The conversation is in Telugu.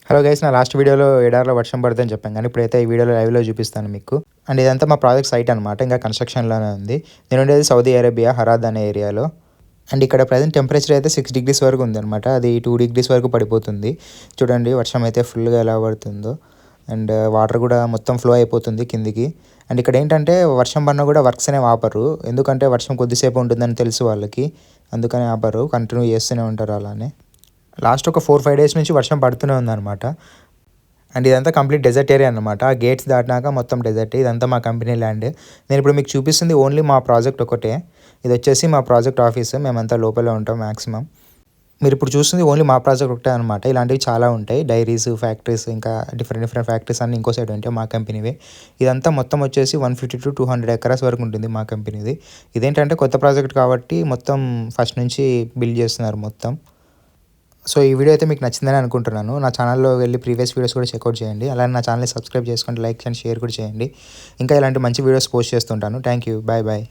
హలో గైస్, నా లాస్ట్ వీడియోలో ఎడారిలో వర్షం పడుతుందని చెప్పాను కానీ ఇప్పుడైతే ఈ వీడియోలో లైవ్లో చూపిస్తాను మీకు. అండ్ ఇదంతా మా ప్రాజెక్ట్ సైట్ అనమాట, ఇంకా కన్స్ట్రక్షన్లోనే ఉంది. నేను ఉండేది సౌదీ అరేబియా హరాద్ అనే ఏరియాలో. అండ్ ఇక్కడ ప్రజెంట్ టెంపరేచర్ అయితే 6 degrees వరకు ఉందన్నమాట. అది 2 degrees వరకు పడిపోతుంది. చూడండి వర్షం అయితే ఫుల్గా ఎలా పడుతుందో. అండ్ వాటర్ కూడా మొత్తం ఫ్లో అయిపోతుంది కిందికి. అండ్ ఇక్కడ ఏంటంటే వర్షం పడినా కూడా వర్క్స్ అనేవి ఆపరు, ఎందుకంటే వర్షం కొద్దిసేపు ఉంటుందని తెలుసు వాళ్ళకి, అందుకని ఆపరు, కంటిన్యూ చేస్తూనే ఉంటారు అలానే. లాస్ట్ ఒక 4-5 days నుంచి వర్షం పడుతూనే ఉందన్నమాట. అండ్ ఇదంతా కంప్లీట్ డెజర్ట్ ఏరియా అనమాట. గేట్స్ దాటినాక మొత్తం డెజర్ట్. ఇదంతా మా కంపెనీ ల్యాండ్. నేను ఇప్పుడు మీకు చూపిస్తుంది ఓన్లీ మా ప్రాజెక్ట్ ఒకటే. ఇది వచ్చేసి మా ప్రాజెక్ట్ ఆఫీస్, మేమంతా లోపలే ఉంటాం మ్యాక్సిమం. మీరు ఇప్పుడు చూస్తుంది ఓన్లీ మా ప్రాజెక్ట్ ఒకటే అనమాట. ఇలాంటివి చాలా ఉంటాయి, డైరీస్, ఫ్యాక్టరీస్, ఇంకా డిఫరెంట్ ఫ్యాక్టరీస్ అన్నీ ఇంకో సైడ్ ఉంటాయి మా కంపెనీవే. ఇదంతా మొత్తం వచ్చేసి 150 to 200 acres వరకు ఉంటుంది మా కంపెనీది. ఇదేంటంటే కొత్త ప్రాజెక్ట్ కాబట్టి మొత్తం ఫస్ట్ నుంచి బిల్డ్ చేస్తున్నారు మొత్తం. సో ఈ వీడియో అయితే మీకు నచ్చిందని అనుకుంటున్నాను. నా ఛానల్లో వెళ్ళి ప్రీవియస్ వీడియోస్ కూడా చెక్అవుట్ చేయండి. అలానే నా ఛానల్ని సబ్స్క్రైబ్ చేసుకోండి, లైక్ అండ్ షేర్ కూడా చేయండి. ఇంకా ఇలాంటి మంచి వీడియోస్ పోస్ట్ చేస్తుంటాను. Thank you, bye bye.